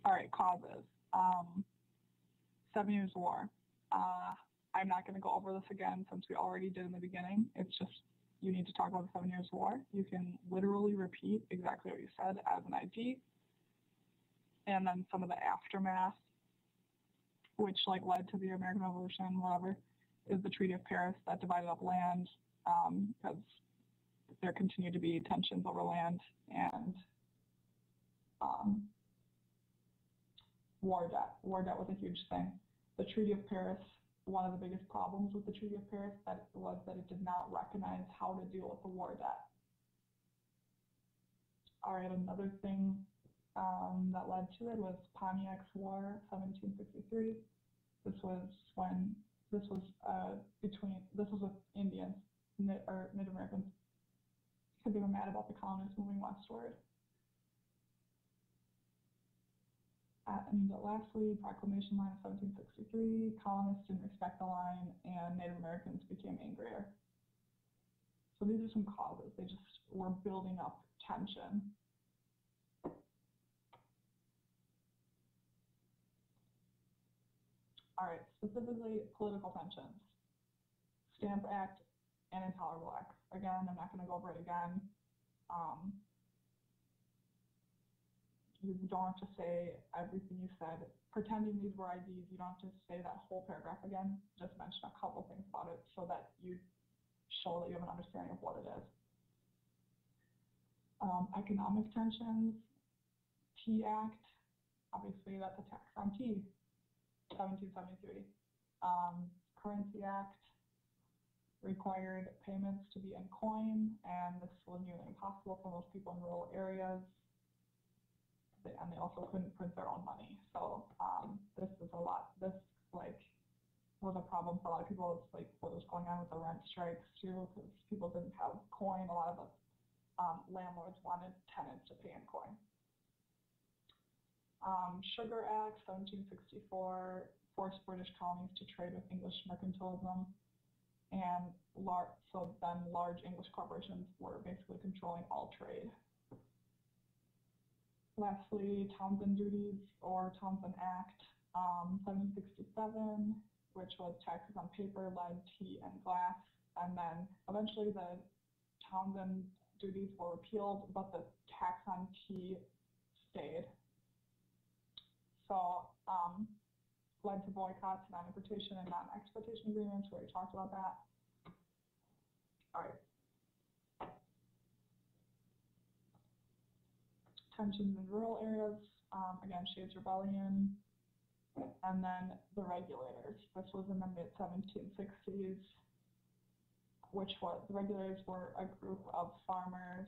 All right, causes. 7 Years War. I'm not going to go over this again since we already did in the beginning. It's just you need to talk about the 7 Years War. You can literally repeat exactly what you said as an IG. And then some of the aftermath, which like led to the American Revolution, whatever, is the Treaty of Paris that divided up land because there continued to be tensions over land and war debt. War debt was a huge thing. The Treaty of Paris, one of the biggest problems with the Treaty of Paris was that it did not recognize how to deal with the war debt. All right, another thing that led to it was Pontiac's War, 1763. This was with Indians, or Native Americans, because they were mad about the colonists moving westward. And lastly, Proclamation Line of 1763, colonists didn't respect the line and Native Americans became angrier. So these are some causes. They just were building up tension. All right, specifically political tensions. Stamp Act and Intolerable Acts. Again, I'm not going to go over it again. You don't have to say everything you said. Pretending these were IDs, you don't have to say that whole paragraph again. Just mention a couple things about it so that you show that you have an understanding of what it is. Economic tensions, Tea Act, obviously that's a tax on tea, 1773. Currency Act required payments to be in coin, and this was nearly impossible for most people in rural areas. And they also couldn't print their own money. So this is a lot. This was a problem for a lot of people. It's like what was going on with the rent strikes too, because people didn't have coin. A lot of the landlords wanted tenants to pay in coin. Sugar Act, 1764, forced British colonies to trade with English mercantilism, and so then large English corporations were basically controlling all trade. Lastly, Townshend Duties or Townshend Act, 1767, which was taxes on paper, lead, tea, and glass. And then eventually the Townshend Duties were repealed, but the tax on tea stayed. So led to boycotts, non-importation, and non-exportation agreements. We already talked about that. All right. Tensions in rural areas, again, Shays Rebellion, and then the regulators. This was in the mid-1760s, which was, the regulators were a group of farmers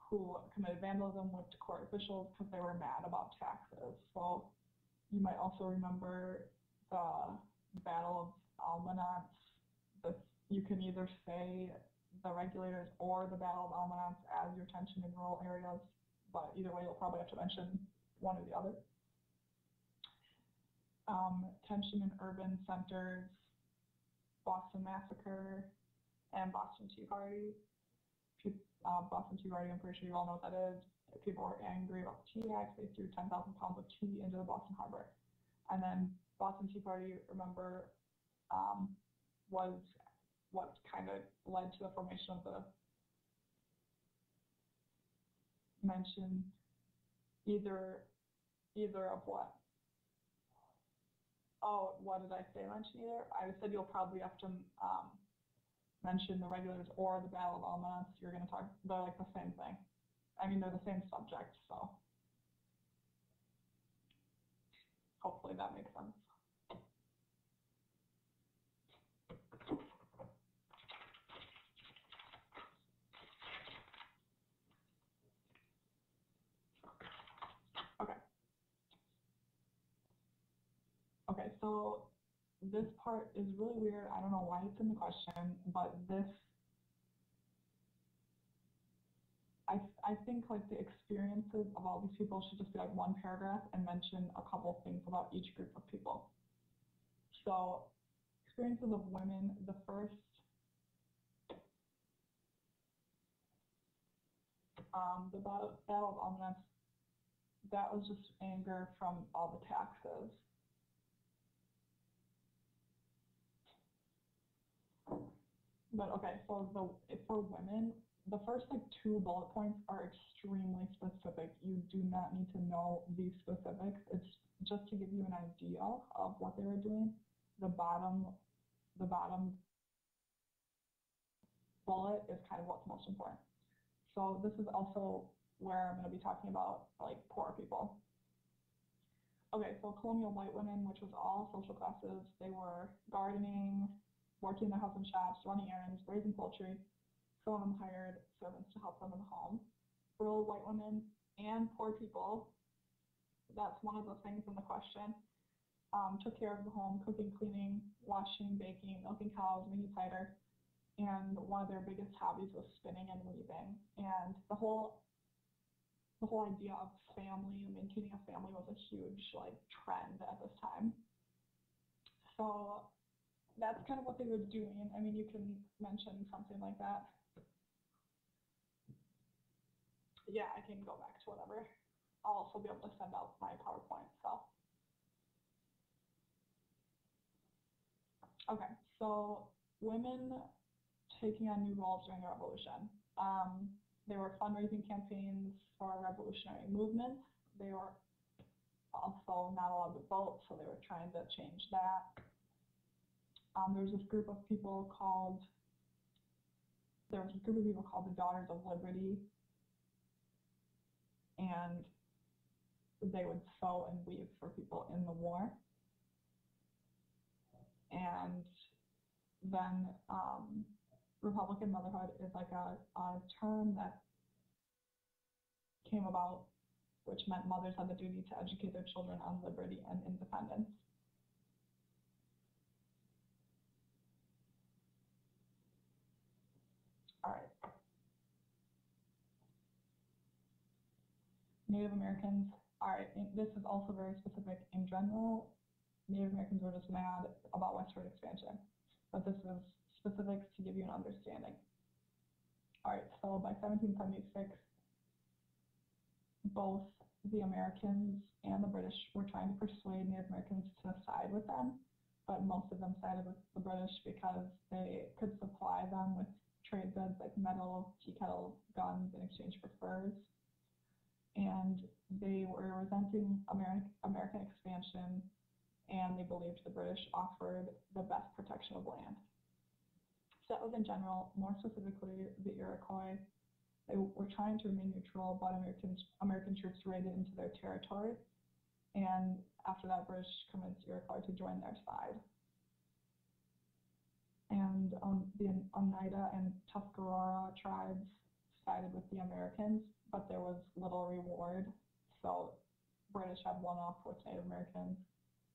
who committed vandalism, went to court officials because they were mad about taxes. So you might also remember the Battle of Almanance. You can either say the regulators or the Battle of Almanance as your tension in rural areas, but either way, you'll probably have to mention one or the other. Tension in urban centers, Boston Massacre, and Boston Tea Party. Boston Tea Party, I'm pretty sure you all know what that is. People were angry about the Tea Act. They threw 10,000 pounds of tea into the Boston Harbor. And then Boston Tea Party, remember, was what kind of led to the formation of the mention either of what? Oh, what did I say mention either? I said you'll probably have to mention the regulators or the Battle of Almanance. You're going to talk, they're like the same thing. I mean, they're the same subject, so hopefully that makes sense. Okay, so this part is really weird. I don't know why it's in the question, but this, I think like the experiences of all these people should just be like one paragraph and mention a couple things about each group of people. So experiences of women, the first, the Battle of Almanance that was just anger from all the taxes. But okay, so for women, the first like 2 bullet points are extremely specific. You do not need to know these specifics. It's just to give you an idea of what they were doing. The bottom bullet is kind of what's most important. So this is also where I'm going to be talking about like poor people. Okay, so colonial white women, which was all social classes, they were gardening, working in their husband shops, running errands, raising poultry. Some of them hired servants to help them in the home. Rural white women and poor people, that's one of the things in the question, took care of the home, cooking, cleaning, washing, baking, milking cows, making cider. And one of their biggest hobbies was spinning and weaving. And the whole idea of family and maintaining a family was a huge like trend at this time. So that's kind of what they were doing. I mean, you can mention something like that. Yeah, I can go back to whatever. I'll also be able to send out my PowerPoint. So, okay, so women taking on new roles during the revolution. There were fundraising campaigns for revolutionary movements. They were also not allowed to vote, so they were trying to change that. There was this group of people called the Daughters of Liberty, and they would sew and weave for people in the war. And then Republican motherhood is like a term that came about, which meant mothers had the duty to educate their children on liberty and independence. All right. Native Americans. All right. This is also very specific. In general, Native Americans were just mad about westward expansion, but this is specifics to give you an understanding. All right. So by 1776, both the Americans and the British were trying to persuade Native Americans to side with them, but most of them sided with the British because they could supply them with trade goods like metal, tea kettles, guns in exchange for furs. And they were resenting American expansion, and they believed the British offered the best protection of land. So that was in general. More specifically, the Iroquois. They were trying to remain neutral, but American troops raided into their territory, and after that, British convinced Iroquois to join their side. And the Oneida and Tuscarora tribes sided with the Americans, but there was little reward. So British had one off with Native Americans.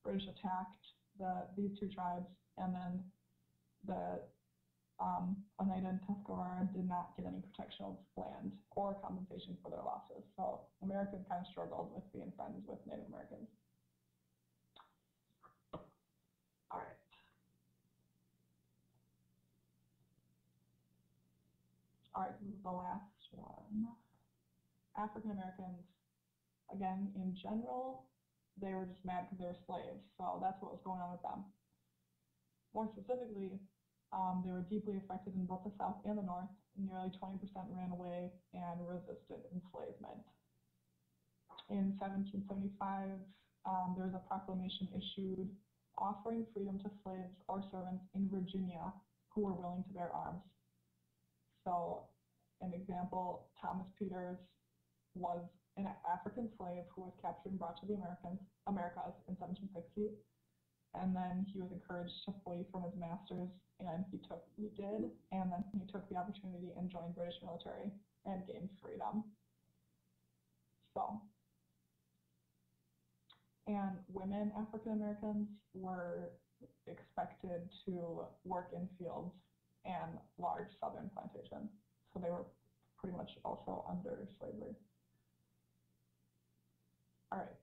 British attacked these 2 tribes, and then the Oneida and Tuscarora did not get any protection of land or compensation for their losses. So Americans kind of struggled with being friends with Native Americans. All right. All right, this is the last one. African Americans, again, in general, they were just mad because they were slaves. So that's what was going on with them. More specifically, they were deeply affected in both the South and the North. Nearly 20% ran away and resisted enslavement. In 1775, there was a proclamation issued offering freedom to slaves or servants in Virginia who were willing to bear arms. So, an example, Thomas Peters was an African slave who was captured and brought to the Americas in 1760. And then he was encouraged to flee from his masters, and he did, and then he took the opportunity and joined British military and gained freedom. So, and women African Americans were expected to work in fields and large southern plantations. So they were pretty much also under slavery. All right,